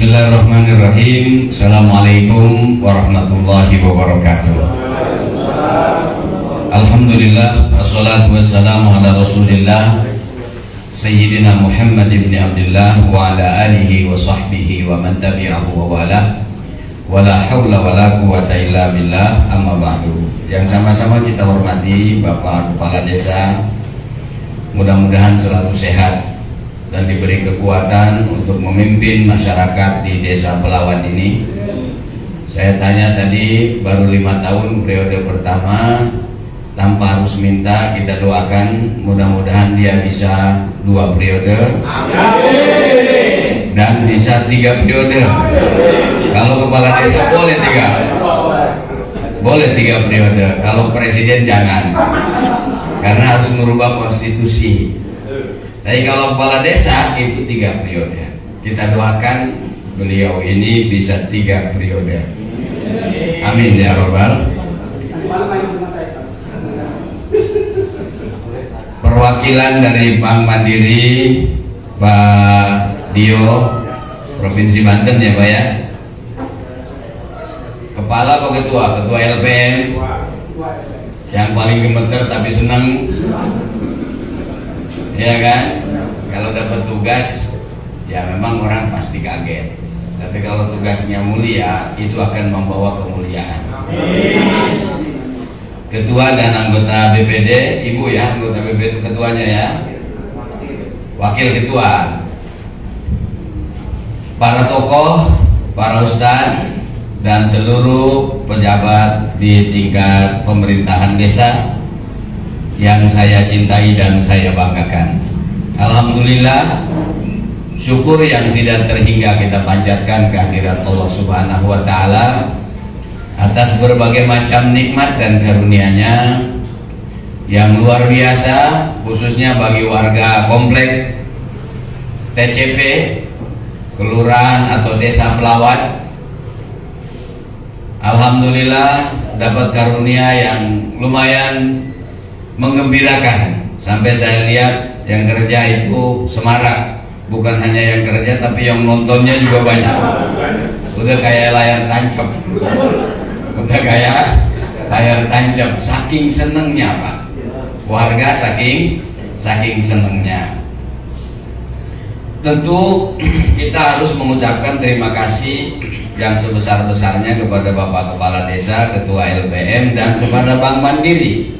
Bismillahirrahmanirrahim. Assalamualaikum warahmatullahi wabarakatuh. Alhamdulillah, wassalatu wassalamu ala rasulillah Sayyidina Muhammad ibn Abdullah wa ala alihi wa sahbihi wa man tabi'ahu wa wala wa la hawla wa la quwata illa billah, amma ba'du. Yang sama-sama kita hormati Bapak Kepala Desa, mudah-mudahan selalu sehat dan diberi kekuatan untuk memimpin masyarakat di Desa Pelawan ini. Saya tanya tadi, baru 5 tahun periode pertama, tanpa harus minta, kita doakan mudah-mudahan dia bisa 2 periode dan bisa 3 periode. Kalau kepala desa boleh 3, boleh 3 periode. Kalau presiden jangan, karena harus merubah konstitusi. Tapi kalau kepala desa itu 3 periode. Kita doakan beliau ini bisa 3 periode. Amin ya Rabbal. Perwakilan dari Bank Mandiri, Pak Dio, Provinsi Banten ya Pak ya. Kepala apa ketua? Ketua LPM. Yang paling gemeter tapi senang. Ya kan, kalau dapat tugas ya memang orang pasti kaget, tapi kalau tugasnya mulia itu akan membawa kemuliaan. Ketua dan anggota BPD, ibu ya, anggota BPD ketuanya ya, wakil ketua, para tokoh, para ustadz dan seluruh pejabat di tingkat pemerintahan desa yang saya cintai dan saya banggakan. Alhamdulillah, syukur yang tidak terhingga kita panjatkan kehadirat Allah Subhanahu wa Ta'ala atas berbagai macam nikmat dan karunia-Nya yang luar biasa, khususnya bagi warga komplek TCP Kelurahan atau Desa Pelawan. Alhamdulillah dapat karunia yang lumayan menggembirakan. Sampai saya lihat yang kerja itu semarak, bukan hanya yang kerja tapi yang nontonnya juga banyak. Udah kayak layar tancap, udah kayak layar tancap, saking senengnya Pak warga, saking senengnya. Tentu kita harus mengucapkan terima kasih yang sebesar-besarnya kepada Bapak Kepala Desa, Ketua LPM dan kepada Bank Mandiri.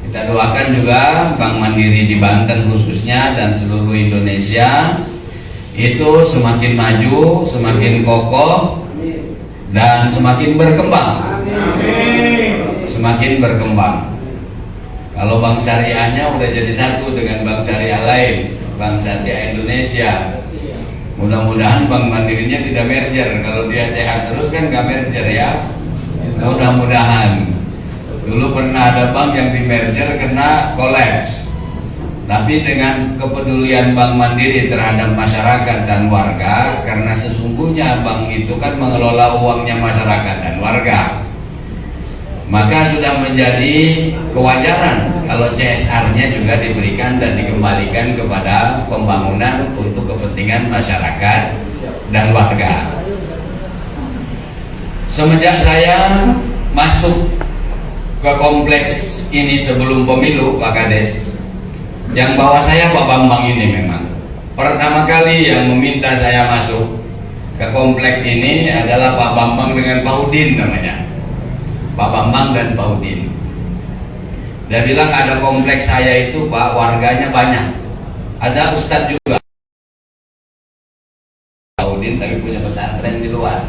Kita doakan juga Bank Mandiri di Banten khususnya dan seluruh Indonesia itu semakin maju, semakin kokoh dan semakin berkembang. Semakin berkembang. Kalau Bank Syariahnya udah jadi satu dengan Bank Syariah lain, Bank Syariah Indonesia. Mudah-mudahan Bank Mandirinya tidak merger. Kalau dia sehat terus kan nggak merger ya. Mudah-mudahan. Dulu pernah ada bank yang di merger kena kolaps. Tapi dengan kepedulian Bank Mandiri terhadap masyarakat dan warga, karena sesungguhnya bank itu kan mengelola uangnya masyarakat dan warga, maka sudah menjadi kewajaran kalau CSR-nya juga diberikan dan dikembalikan kepada pembangunan untuk kepentingan masyarakat dan warga. Semenjak saya masuk ke kompleks ini sebelum pemilu Pak Kades, yang bawa saya Pak Bambang ini memang pertama kali yang meminta saya masuk ke kompleks ini adalah Pak Bambang dengan Pak Udin namanya, Pak Bambang dan Pak Udin. Dia bilang ada kompleks saya itu Pak warganya banyak, ada ustadz juga Pak Udin tapi punya pesantren di luar.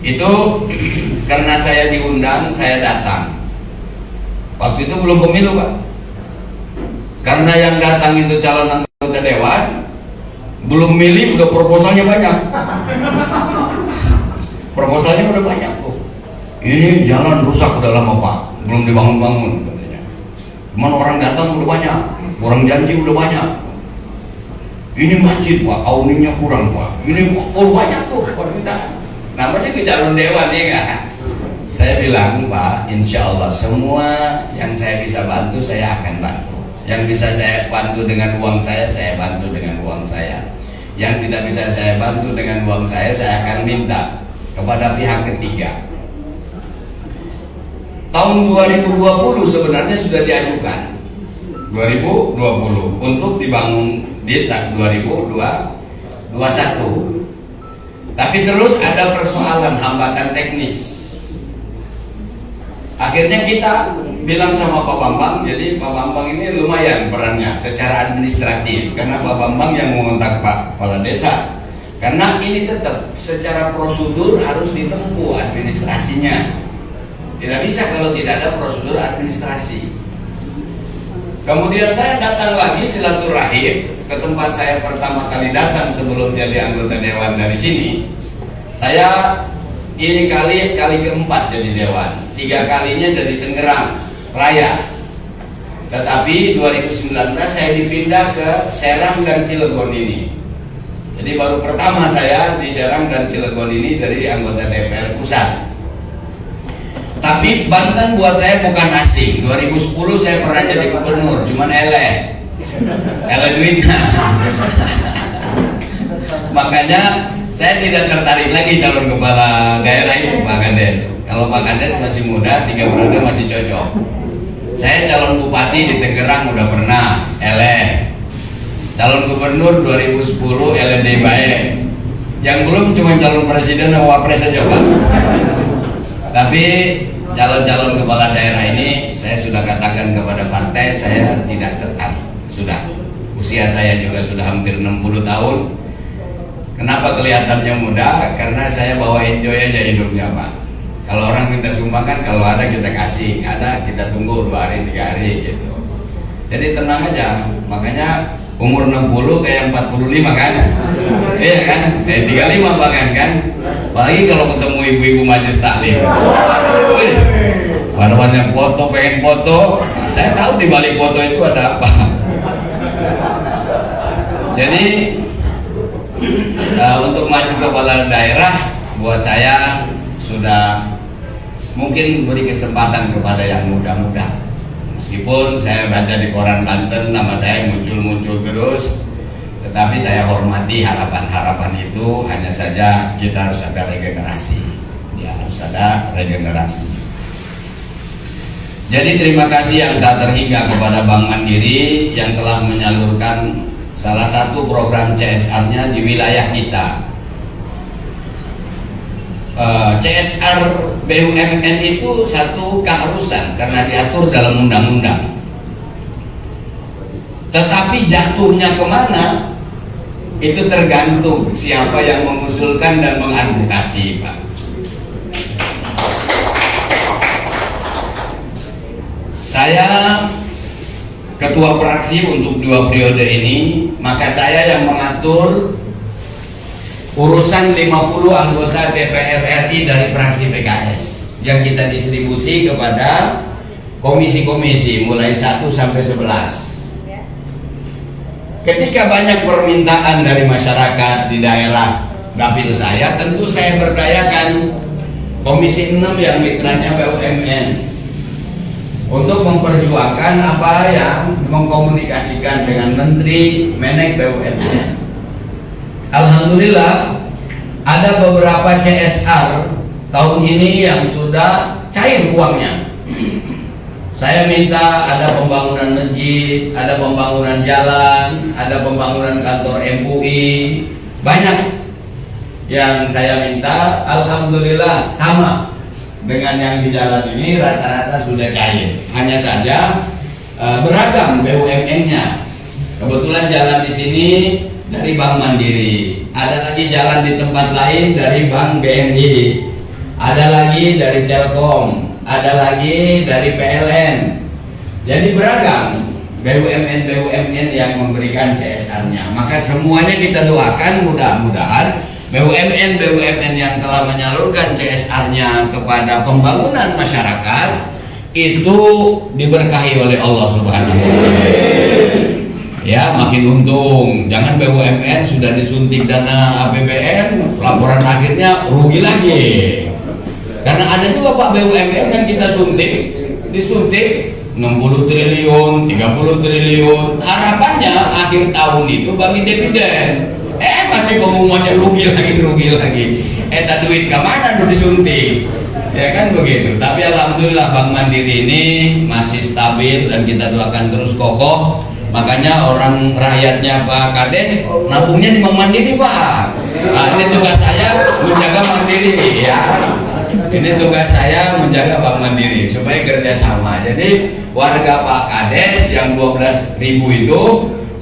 Itu karena saya diundang, saya datang. Waktu itu belum pemilu Pak. Karena yang datang itu calon anggota dewan, belum milih udah proposalnya banyak. Proposalnya udah banyak tuh. Ini jalan rusak udah lama Pak, belum dibangun-bangun katanya. Cuman orang datang udah banyak, orang janji udah banyak. Ini masjid Pak, auningnya kurang Pak. Ini banyak tuh permintaan. Namanya ke calon dewan ya enggak? Saya bilang Pak, insya Allah semua yang saya bisa bantu saya akan bantu. Yang bisa saya bantu dengan uang saya bantu dengan uang saya. Yang tidak bisa saya bantu dengan uang saya akan minta kepada pihak ketiga. Tahun 2020 sebenarnya sudah diajukan 2020 untuk dibangun di 2021. Tapi terus ada persoalan hambatan teknis. Akhirnya kita bilang sama Pak Bambang, jadi Pak Bambang ini lumayan perannya secara administratif, karena Pak Bambang yang mengontak Pak Kepala Desa. Karena ini tetap secara prosedur harus ditempuh administrasinya. Tidak bisa kalau tidak ada prosedur administrasi. Kemudian saya datang lagi silaturahim ke tempat saya pertama kali datang sebelum jadi anggota dewan dari sini. Saya ini kali keempat jadi dewan, 3 kalinya dari Tangerang Raya. Tetapi 2019 saya dipindah ke Serang dan Cilegon ini. Jadi baru pertama saya di Serang dan Cilegon ini dari anggota DPR pusat. Tapi Banten buat saya bukan asing. 2010 saya pernah jadi gubernur, cuman ele duitnya. Makanya saya tidak tertarik lagi calon kepala daerah itu, Pak Kades. Kalau Pak Kades masih muda, 3 periode masih cocok. Saya calon bupati di Tangerang udah pernah, ele. Calon gubernur 2010 LD baik. Yang belum cuma calon presiden dan wapres saja, Pak. Tapi calon-calon kepala daerah ini saya sudah katakan kepada partai saya tidak tertarik. Sudah. Usia saya juga sudah hampir 60 tahun. Kenapa kelihatannya muda? Karena saya bawa enjoy aja hidupnya, Pak. Kalau orang minta sumbangan, kalau ada kita kasih, nggak ada kita tunggu 2 hari 3 hari gitu. Jadi tenang aja. Makanya umur 60 kayak 45 kan? Iya kan? 35 bahkan kan? Apalagi kalau ketemu ibu-ibu majelis taklim. Wih, warna yang foto, pengen foto. Saya tahu di balik foto itu ada apa. Jadi untuk maju kepala daerah buat saya sudah mungkin beri kesempatan kepada yang muda-muda. Meskipun saya baca di koran Banten nama saya muncul-muncul terus, tetapi saya hormati harapan-harapan itu. Hanya saja kita harus ada regenerasi, ya harus ada regenerasi. Jadi terima kasih yang tak terhingga kepada Bank Mandiri yang telah menyalurkan salah satu program CSR-nya di wilayah kita. CSR BUMN itu satu keharusan karena diatur dalam undang-undang. Tetapi jatuhnya kemana itu tergantung siapa yang mengusulkan dan mengadvokasi, Pak. Saya ketua fraksi untuk 2 periode ini, maka saya yang mengatur urusan 50 anggota DPR RI dari fraksi PKS yang kita distribusi kepada komisi-komisi mulai 1 sampai 11. Ketika banyak permintaan dari masyarakat di daerah dapil saya, tentu saya berdayakan komisi 6 yang mitranya BUMN untuk memperjuangkan apa yang mengkomunikasikan dengan Menteri Menek BUMN. Alhamdulillah ada beberapa CSR tahun ini yang sudah cair uangnya. Saya minta ada pembangunan masjid, ada pembangunan jalan, ada pembangunan kantor MUI, banyak yang saya minta. Alhamdulillah sama dengan yang di jalan ini rata-rata sudah cair. Hanya saja beragam BUMN-nya. Kebetulan jalan di sini dari Bank Mandiri, ada lagi jalan di tempat lain dari Bank BNI, ada lagi dari Telkom, ada lagi dari PLN. Jadi beragam BUMN yang memberikan CSR-nya. Maka semuanya kita doakan mudah-mudahan BUMN yang telah menyalurkan CSR-nya kepada pembangunan masyarakat itu diberkahi oleh Allah Subhanahu wa Ta'ala. Ya, makin untung. Jangan BUMN sudah disuntik dana APBN, laporan akhirnya rugi lagi. Karena ada juga Pak BUMN yang kita disuntik 60 triliun, 30 triliun. Harapannya akhir tahun itu bagi dividen. Masih pengumumannya rugi lagi. Duit kemana tuh disuntik? Ya kan begitu. Tapi alhamdulillah Bank Mandiri ini masih stabil dan kita doakan terus kokoh. Makanya orang rakyatnya Pak Kades nabungnya di Bank Mandiri, Pak. Nah, ini tugas saya menjaga Mandiri ya. Ini tugas saya menjaga Bank Mandiri supaya kerjasama. Jadi warga Pak Kades yang 12.000 itu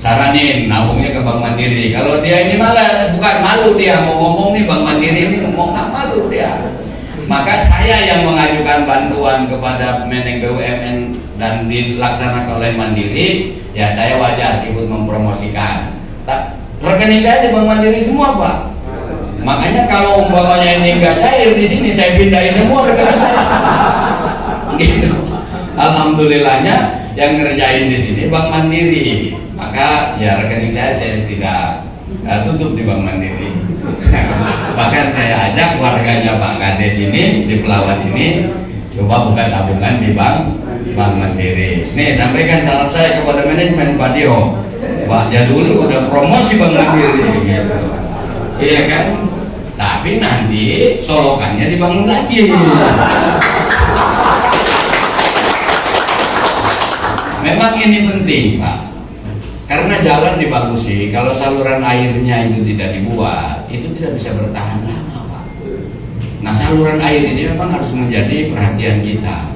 saranin nabungnya ke Bank Mandiri. Kalau dia ini malah bukan malu, dia mau ngomong nih Bank Mandiri ini ngomong malu dia. Maka saya yang mengajukan bantuan kepada Meneng BUMN dan dilaksanakan oleh Mandiri, ya saya wajar ikut mempromosikan. Rekening saya di Bank Mandiri semua, Pak. Makanya kalau umpamanya ini nggak cair di sini, saya pindahin semua rekening saya. Gitu. Alhamdulillahnya yang ngerjain di sini Bank Mandiri. Maka ya rekening saya tidak tutup di Bank Mandiri. Bahkan saya ajak warganya Pak Kades ini di Pelawat ini coba buka tabungan di Bank Mandiri. Nih sampaikan salam saya kepada manajemen Pak Dio. Pak Jazuli udah promosi Bank Mandiri gitu. Iya kan? Tapi nanti solokannya dibangun lagi. Memang ini penting, Pak. Karena jalan dibagusi, kalau saluran airnya itu tidak dibuat, itu tidak bisa bertahan lama, Pak. Nah, saluran air ini memang harus menjadi perhatian kita.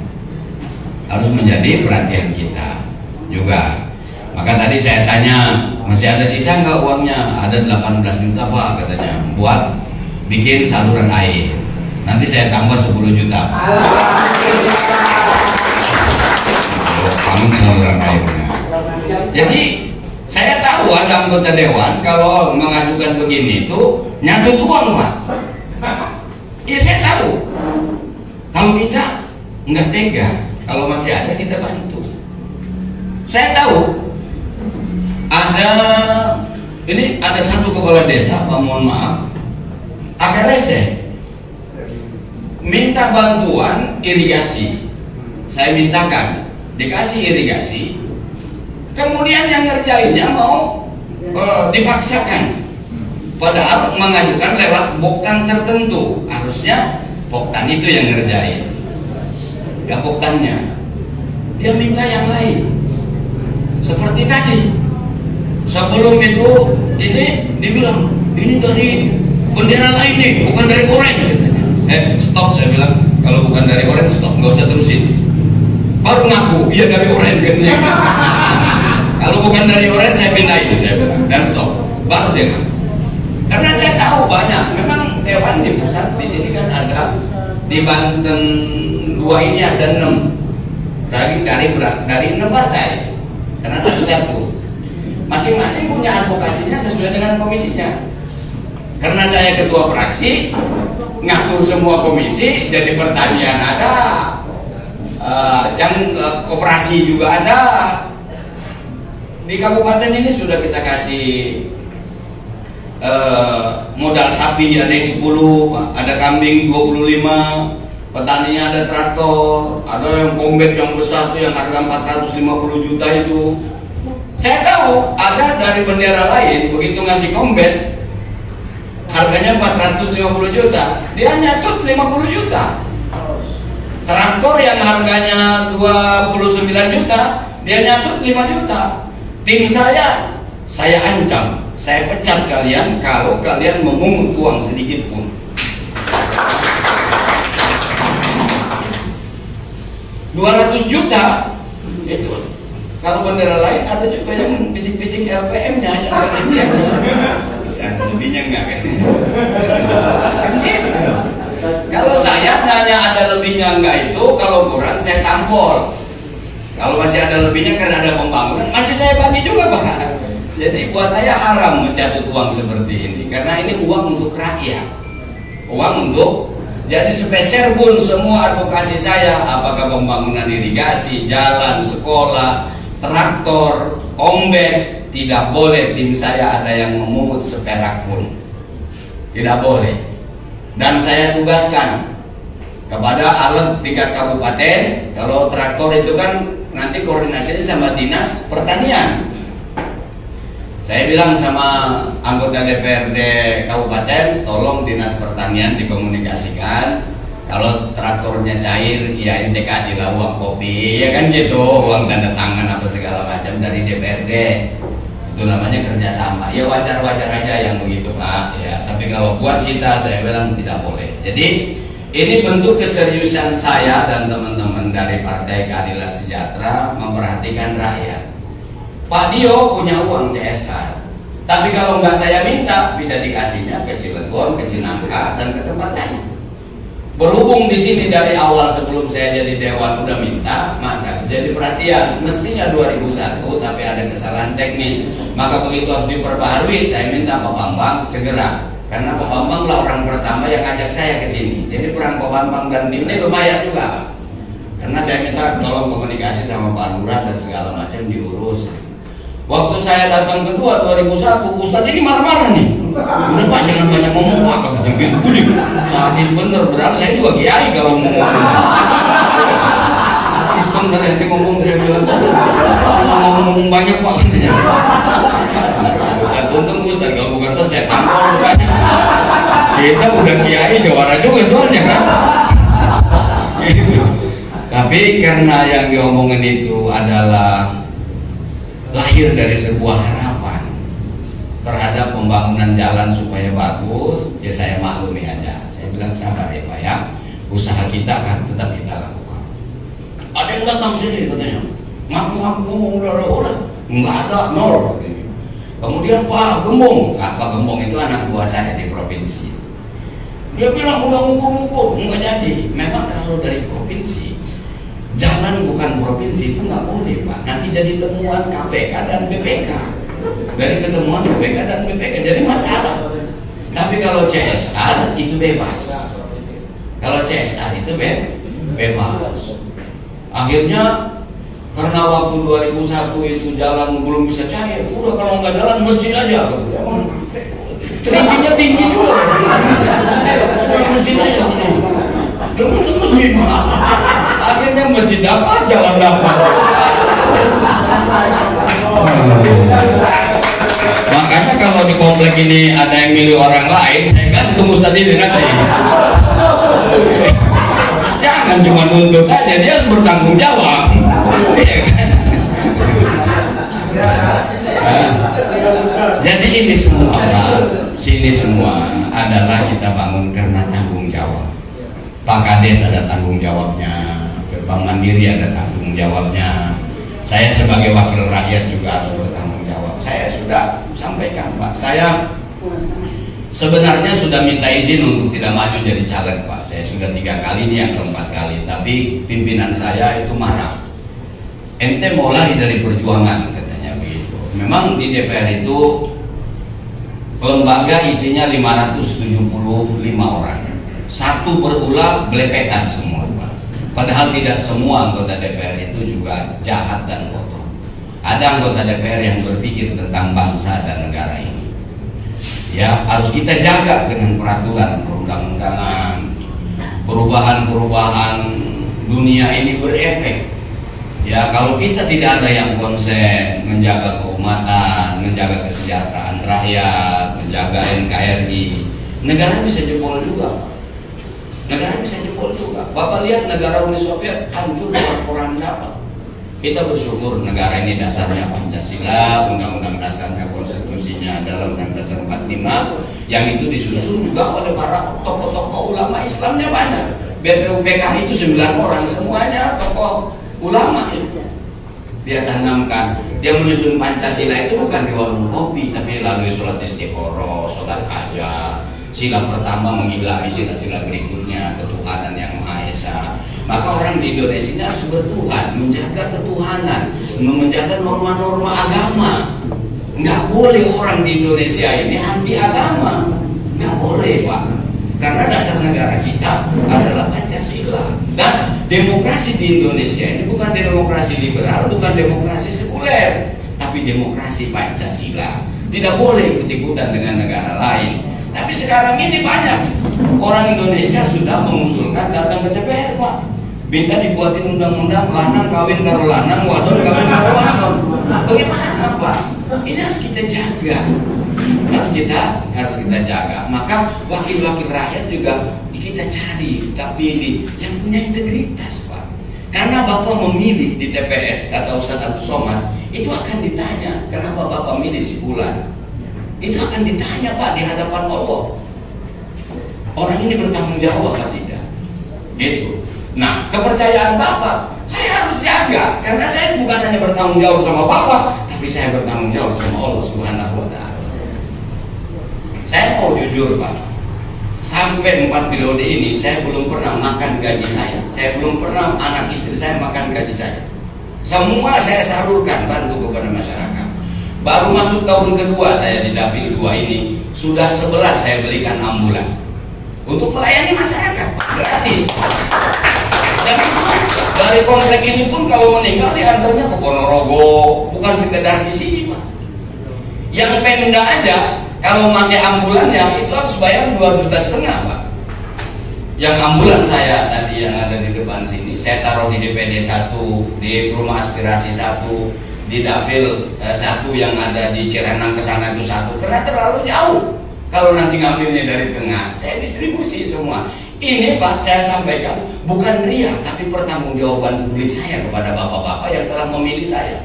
Harus menjadi perhatian kita juga. Maka tadi saya tanya, masih ada sisa nggak uangnya? Ada 18 juta, Pak, katanya, buat bikin saluran air. Nanti saya tambah 10 juta. Bangun saluran airnya. Jadi saya tahu ada anggota dewan kalau mengajukan begini itu nyatut uang, Pak. Iya saya tahu. Kalau kita nggak tega, kalau masih ada kita bantu. Saya tahu ada satu kepala desa, Pak, mohon maaf, agak rese, minta bantuan irigasi. Saya mintakan dikasih irigasi. Kemudian yang ngerjainnya mau dipaksakan, padahal mengajukan lewat boktan tertentu. Harusnya boktan itu yang ngerjain, gak boktannya. Dia minta yang lain. Seperti tadi, sebelum itu ini dibilang ini dari bendera lain nih, bukan dari Orange. Stop, saya bilang kalau bukan dari Orange stop, nggak usah terusin. Baru ngaku, iya dari Orange katanya. Kalau bukan dari Orange saya pindahin, saya bilang, dan stop. Baru dia ngaku. Karena saya tahu banyak, memang dewan di pusat di sini kan ada, di Banten 2 ini ada 6 dari 6 partai. Karena satu-satu masing-masing punya advokasinya sesuai dengan komisinya. Karena saya ketua fraksi, ngatur semua komisi, jadi pertanian ada, yang koperasi juga ada. Di kabupaten ini sudah kita kasih modal sapi ada yang 10, ada kambing 25, petaninya ada traktor, ada yang kombet yang besar tuh yang harga 450 juta itu. Saya tahu ada dari bendera lain begitu ngasih kombet harganya 450 juta, dia nyatut 50 juta. Traktor yang harganya 29 juta, dia nyatut 5 juta. Tim saya ancam, saya pecat kalian kalau kalian memungut uang sedikit pun. 200 juta itu. Kalau bendera lain ada juga yang bisik-bisik LPM-nya yang lebihnya enggak kan? Gitu. Kalau saya nanya ada lebihnya enggak itu, kalau kurang saya tampol. Kalau masih ada lebihnya karena ada pembangunan, masih saya bagi juga, Pak. Jadi buat saya haram mencatut uang seperti ini, karena ini uang untuk rakyat, uang untuk. Jadi sepeser pun semua advokasi saya, apakah pembangunan irigasi, jalan, sekolah, traktor, kombek, tidak boleh tim saya ada yang memungut seperak pun, tidak boleh. Dan saya tugaskan kepada alat tingkat kabupaten, kalau traktor itu kan nanti koordinasinya sama dinas pertanian. Saya bilang sama anggota DPRD Kabupaten, tolong dinas pertanian dikomunikasikan. Kalau traktornya cair, ya ente kasihlah uang kopi, ya kan gitu, uang tanda tangan apa segala macam dari DPRD. Itu namanya kerjasama. Ya wajar-wajar aja yang begitu Pak. Ya, tapi kalau buat kita, saya bilang tidak boleh. Jadi ini bentuk keseriusan saya dan teman-teman dari Partai Keadilan Sejahtera memperhatikan rakyat. Pak Dio punya uang CSR, tapi kalau nggak saya minta bisa dikasihnya ke Cilegon, ke Cinangka, dan ke tempat lain. Berhubung di sini dari awal sebelum saya jadi dewan udah minta, maka jadi perhatian. Mestinya 2001, tapi ada kesalahan teknis, maka begitu harus diperbaharui. Saya minta Pak Bambang segera, karena Pak Bambang lah orang pertama yang ngajak saya ke sini. Jadi peran Pak Bambang dan tim ini lumayan juga, Pak. Karena saya minta tolong komunikasi sama Pak Lurah dan segala macam diurus. Waktu saya datang kedua 2001, Ustadz ini marah-marah nih. Udah Pak, jangan banyak ngomong Pak, katanya gitu. Sadis bener, berarti saya juga kiai kalau ngomong. Sadis bener yang ngomong, saya bilang ngomong banyak Pak. Ustadz untung Ustadz, kalau bukan Ustadz saya tampol banyak. Kita udah kiai jawara juga soalnya kan. Gitu. Tapi karena yang diomongin itu adalah lahir dari sebuah harapan terhadap pembangunan jalan supaya bagus, ya saya maklumi aja. Saya bilang sabar ya Pak ya, usaha kita akan tetap kita lakukan. Ada yang datang sini katanya, ngaku-ngaku ngomong udah, nggak ada, nol. Kemudian Pak Gembong, Pak Gembong itu anak buah saya di provinsi. Dia bilang udah ngukur-ngukur, nggak jadi. Memang kalau dari provinsi, jalan bukan provinsi itu nggak boleh Pak. Nanti jadi temuan KPK dan BPK. Dari ketemuan BPK dan BPK jadi masalah. Tapi kalau CSR itu bebas. Kalau CSR itu bebas. Akhirnya karena waktu 2001 itu jalan belum bisa cair, udah kalau nggak jalan masjid aja. Tingginya tinggi juga. Masjid aja. Masjid. Akhirnya masjid dapat, jalan dapat. Makanya kalau di komplek ini ada yang milih orang lain, saya gantung Ustadz ini nanti. Jangan cuma nuntut aja, dia harus bertanggung jawab. Iya kan? Jadi ini semua Pak, sini semua adalah kita bangun karena tanggung jawab. Pak Kades ada tanggung jawabnya, Bank Mandiri ada tanggung jawabnya. Saya sebagai wakil rakyat juga harus bertanggung jawab. Saya sudah sampaikan Pak, saya sebenarnya sudah minta izin untuk tidak maju jadi caleg Pak. Saya sudah 3 kali, ini yang keempat kali. Tapi pimpinan saya itu marah. Ente mau lari dari perjuangan katanya begitu. Memang di DPR itu lembaga isinya 575 orang. Satu berulah belepetan semua Pak. Padahal tidak semua anggota DPR itu juga jahat dan kotor. Ada anggota DPR yang berpikir tentang bangsa dan negara ini. Ya, harus kita jaga dengan peraturan perundang-undangan. Perubahan-perubahan dunia ini berefek. Ya, kalau kita tidak ada yang konsen menjaga keumatan, menjaga kesejahteraan rakyat, menjaga NKRI, negara bisa jebol juga. Negara bisa jebol juga. Bapak lihat negara Uni Soviet hancur porak-poranda. Kita bersyukur negara ini dasarnya Pancasila, undang-undang dasarnya, konstitusinya adalah Undang-Undang Dasar 45, yang itu disusun juga oleh para tokoh-tokoh ulama Islamnya banyak. BPUPKI itu 9 orang, semuanya tokoh ulama itu. Dia tanamkan, dia menyusun Pancasila itu bukan di warung kopi, tapi melalui sholat istiqoroh, sholat hajat. Sila pertama mengilhami sila-sila berikutnya, ketuhanan yang Maha Esa. Maka orang di Indonesia harus bertuhan, menjaga ketuhanan, menjaga norma-norma agama. Nggak boleh orang di Indonesia ini anti agama, nggak boleh Pak. Karena dasar negara kita adalah Pancasila. Dan demokrasi di Indonesia ini bukan demokrasi liberal, bukan demokrasi sekuler, tapi demokrasi Pancasila. Tidak boleh ikut-ikutan dengan negara lain. Tapi sekarang ini banyak orang Indonesia sudah mengusulkan datang ke DPR Pak. Minta dibuatin undang-undang lanang kawin karo lanang, wadon kawin karo wadon. Bagaimana Pak? Ini harus kita jaga. Harus kita jaga. Maka wakil-wakil rakyat juga kita cari, tapi ini yang punya integritas Pak. Karena Bapak memilih di TPS, kata Ustadz Abdul Somad, itu akan ditanya, kenapa Bapak milih si Fulan? Itu akan ditanya Pak di hadapan Allah. Orang ini bertanggung jawab apa tidak? Itu. Nah, kepercayaan Bapak saya harus jaga, karena saya bukan hanya bertanggung jawab sama Bapak, tapi saya bertanggung jawab sama Allah Subhanahu wa Ta'ala. Saya mau jujur Pak, sampai 4 periode ini saya belum pernah makan gaji saya belum pernah anak istri saya makan gaji saya. Semua saya salurkan bantu kepada masyarakat. Baru masuk tahun kedua saya di Dapil 2 ini, sudah 11 saya belikan ambulan untuk melayani masyarakat gratis. Dan dari komplek ini pun kalau meninggal diantarnya ke Ponorogo, bukan sekedar di sini Pak. Yang Pemda aja kalau pakai ambulannya itu harus bayar 2,5 juta Pak. Yang ambulan saya tadi yang ada di depan sini, saya taruh di DPD 1, di Rumah Aspirasi 1, di Dapil 1 yang ada di Cirenang ke sana itu 1, karena terlalu jauh. Kalau nanti ngambilnya dari tengah, saya distribusi semua. Ini Pak, saya sampaikan bukan riak, tapi pertanggungjawaban publik saya kepada bapak-bapak yang telah memilih saya.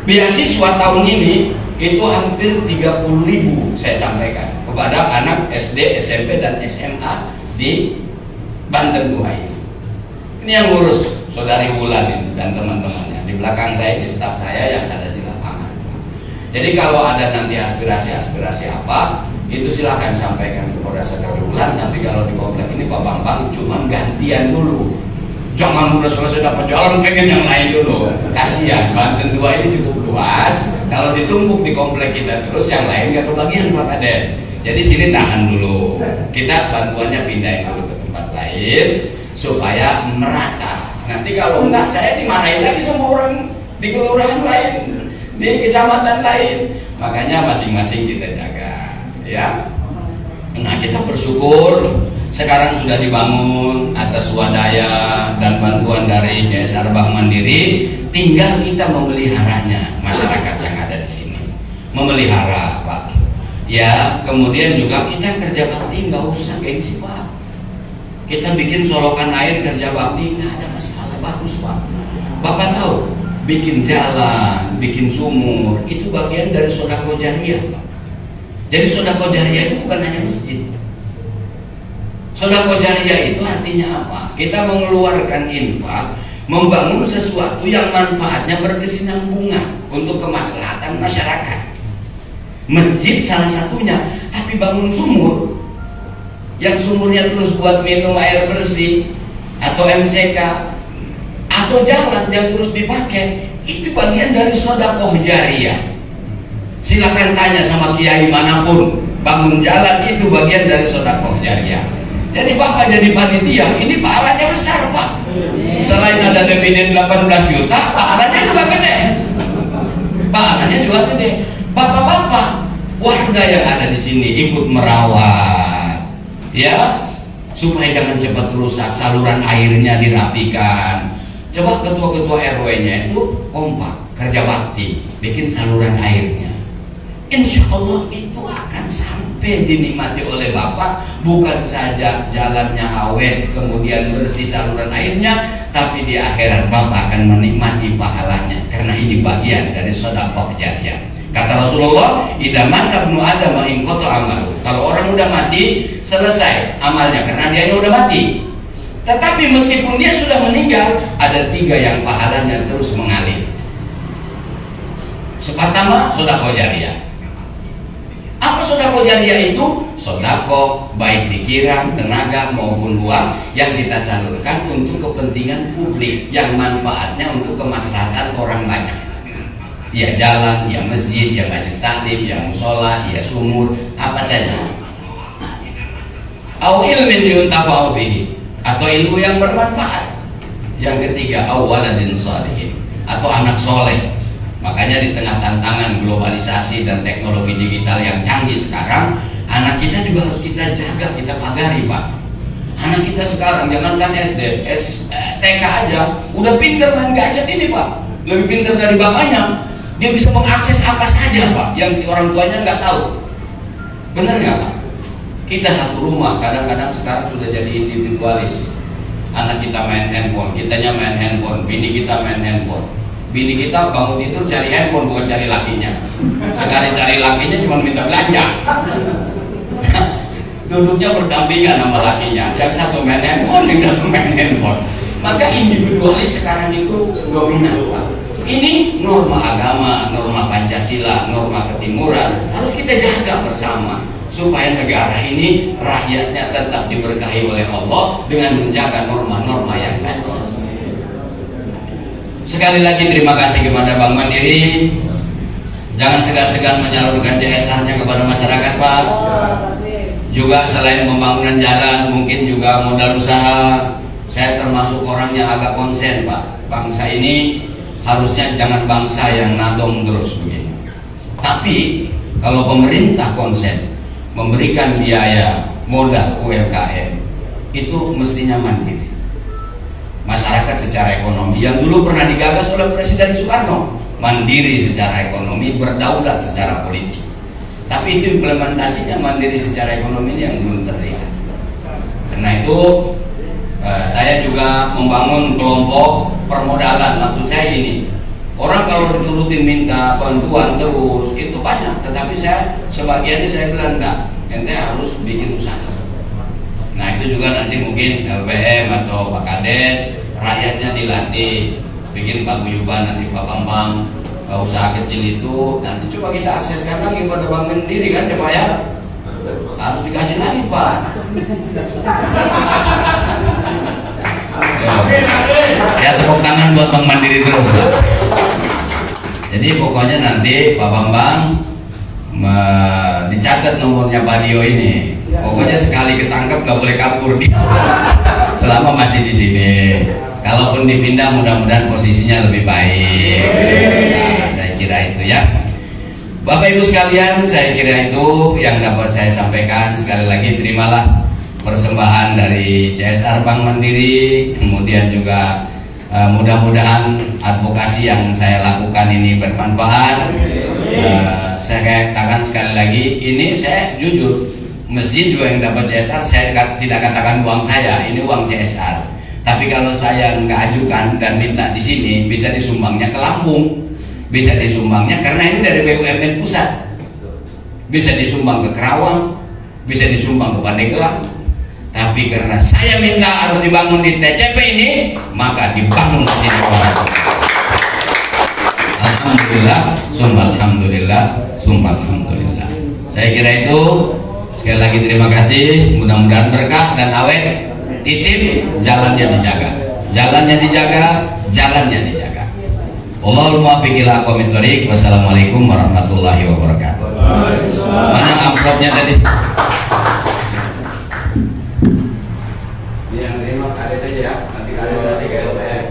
Beasiswa tahun ini itu hampir 30.000 saya sampaikan kepada anak SD, SMP, dan SMA di Banten 2 ini. Ini yang ngurus Saudari Wulan ini dan teman-temannya. Di belakang saya, di staf saya yang ada di lapangan. Jadi kalau ada nanti aspirasi apa, itu silakan sampaikan kepada Saudari Wulan. Tapi kalau di komplek ini Pak Bambang cuma gantian dulu. Jangan udah selesai dapat jalan pengen yang lain dulu. Kasihan, Banten 2 ini cukup luas. Kalau ditumpuk di komplek kita terus, yang lain gak kebagian Pak Kades. Jadi sini tahan dulu. Kita bantuannya pindahin dulu ke tempat lain supaya merata. Nanti kalau enggak, saya dimarahin lagi sama orang di kelurahan lain, di kecamatan lain. Makanya masing-masing kita jaga. Ya, nah kita bersyukur sekarang sudah dibangun atas swadaya dan bantuan dari CSR Bank Mandiri. Tinggal kita memeliharanya, masyarakat yang ada di sini memelihara Pak. Ya, kemudian juga kita kerja bakti nggak usah gengsi Pak. Kita bikin solokan air kerja bakti nggak ada masalah, bagus Pak. Bapak tahu, bikin jalan, bikin sumur itu bagian dari sedekah jariyah Pak. Jadi sedekah jariyah itu bukan hanya masjid. Sedekah jariyah itu artinya apa? Kita mengeluarkan infak, membangun sesuatu yang manfaatnya berkesinambungan untuk kemaslahatan masyarakat. Masjid salah satunya, tapi bangun sumur, yang sumurnya terus buat minum air bersih atau MCK, atau jalan yang terus dipakai, itu bagian dari sedekah jariyah. Silakan tanya sama kiai manapun, bangun jalan itu bagian dari sedekah jariyah. Jadi Bapak jadi panitia, ini pahalanya besar Pak. Selain ada dividen 18 juta, pahalanya juga gede. Pahalanya juga gede. Bapak-bapak, warga yang ada di sini ikut merawat, ya, supaya jangan cepat rusak, saluran airnya dirapikan. Coba ketua-ketua RW-nya itu kompak, kerja bakti, bikin saluran airnya. Insya Allah itu akan sampai dinikmati oleh Bapak, bukan saja jalannya awet, kemudian bersih saluran airnya, tapi di akhirat Bapak akan menikmati pahalanya, karena ini bagian dari sedekah jariyah. Kata Rasulullah, idza mata ibnu adam in qata amalu. Kalau orang udah mati, selesai amalnya karena dia udah mati. Tetapi meskipun dia sudah meninggal, ada 3 yang pahalanya terus mengalir. Pertama, sedekah jariyah. Apa sedekah jariyah itu? Sedekah baik pikiran, tenaga maupun uang yang kita salurkan untuk kepentingan publik yang manfaatnya untuk kemaslahatan orang banyak. Ya jalan, ya masjid, ya majelis taklim, ya musola, ya sumur, apa saja. Au ilmin yuntafa'u bihi, atau ilmu yang bermanfaat. Yang ketiga, au waladin shalihin, atau anak soleh. Makanya di tengah tantangan globalisasi dan teknologi digital yang canggih sekarang, anak kita juga harus kita jaga, kita pagari Pak. Anak kita sekarang jangankan SD, TK aja udah pinter main gadget ini Pak, lebih pinter dari bapaknya. Dia bisa mengakses apa saja Pak yang orang tuanya nggak tahu. Bener nggak Pak? Kita satu rumah kadang-kadang sekarang sudah jadi individualis. Anak kita main handphone, kitanya main handphone, bini kita main handphone. Bini kita bangun tidur cari handphone bukan cari lakinya. Sekali cari lakinya cuma minta belanja. Duduknya berdampingan sama lakinya, yang satu main handphone, yang satu main handphone. Maka individualis sekarang itu dominan Pak. Ini norma agama, norma Pancasila, norma ketimuran harus kita jaga bersama supaya negara ini rakyatnya tetap diberkahi oleh Allah dengan menjaga norma-norma yang tadi. Sekali lagi terima kasih kepada Bank Mandiri. Jangan segan-segan menyalurkan CSR-nya kepada masyarakat Pak. Juga selain pembangunan jalan, mungkin juga modal usaha. Saya termasuk orang yang agak konsen Pak. Bangsa ini harusnya jangan bangsa yang nadong terus begini. Tapi kalau pemerintah konsen memberikan biaya modal UMKM, itu mestinya mandiri. Masyarakat secara ekonomi yang dulu pernah digagas oleh Presiden Soekarno, mandiri secara ekonomi, berdaulat secara politik. Tapi itu implementasinya mandiri secara ekonomi yang belum terlihat. Karena itu saya juga membangun kelompok permodalan. Maksud saya gini, orang kalau diturutin minta bantuan terus itu banyak, tetapi saya sebagiannya saya bilang enggak, ente harus bikin usaha. Nah itu juga nanti mungkin LPM atau Pak Kades, rakyatnya dilatih bikin paguyuban, nanti Pak Bambang usaha kecil itu nanti coba kita akseskan lagi pada Bank Mandiri kan ya Pak ya, harus dikasih lagi Pak. Ya tepuk tangan buat Bank Mandiri terus. Jadi pokoknya nanti Pak Bambang dicatat nomornya Pak Dio ini. Pokoknya sekali ketangkep gak boleh kabur dia selama masih di sini. Kalaupun dipindah mudah-mudahan posisinya lebih baik. Nah, saya kira itu ya. Bapak Ibu sekalian, saya kira itu yang dapat saya sampaikan. Sekali lagi terimalah persembahan dari CSR Bank Mandiri. Kemudian juga mudah-mudahan advokasi yang saya lakukan ini bermanfaat. Saya katakan sekali lagi, ini saya jujur, masjid juga yang dapat CSR, saya tidak katakan uang saya, ini uang CSR. Tapi kalau saya nggak ajukan dan minta di sini, bisa disumbangnya ke Lampung, bisa disumbangnya karena ini dari BUMN pusat, bisa disumbang ke Kerawang, bisa disumbang ke Pandeglang. Tapi karena saya minta harus dibangun di TCP ini, maka dibangun di sini. Alhamdulillah, summa alhamdulillah, summa alhamdulillah. Saya kira itu. Sekali lagi terima kasih. Mudah-mudahan berkah dan awet. Titip, jalannya dijaga, jalannya dijaga, jalannya dijaga. Wallahul muwaffiq ila aqwamit thoriq. Wassalamualaikum warahmatullahi wabarakatuh. Mana amplopnya tadi? Yang terima kades saja ya. Nanti kades saya ke LPM.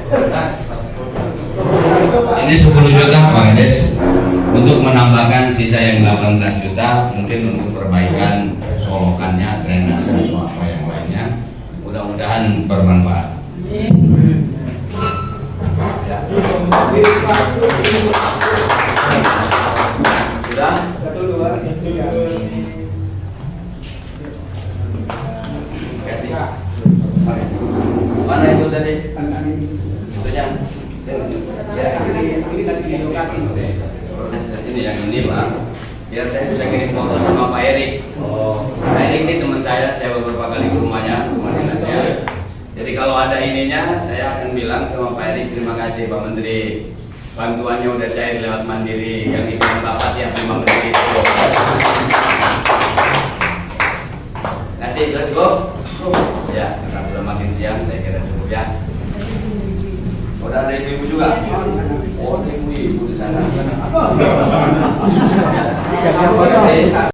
Ini 10 juta Pak Kades untuk menambahkan sisa yang 18 juta mungkin untuk perbaikan solokannya, drainase atau apa yang lainnya. Mudah-mudahan bermanfaat. Ya. Sudah? Kasih. Mana itu tadi? Itunya. Ya, ini tadi di lokasi. Proses ini yang ini Pak. Biar saya bisa kirim foto sama Pak Erik. Pak Erik ini teman saya beberapa kali ke rumahnya, rumah dinasnya. Jadi kalau ada ininya, saya akan bilang sama Pak Erik, terima kasih Pak Menteri, bantuannya udah cair lewat Mandiri, yang ikut Bapak tiap 5 menit itu. Kasih, cukup? Ya, karena sudah makin siang, saya kira cukup ya. Udah ada ibu-ibu juga? Oh, ada ibu-ibu di sana.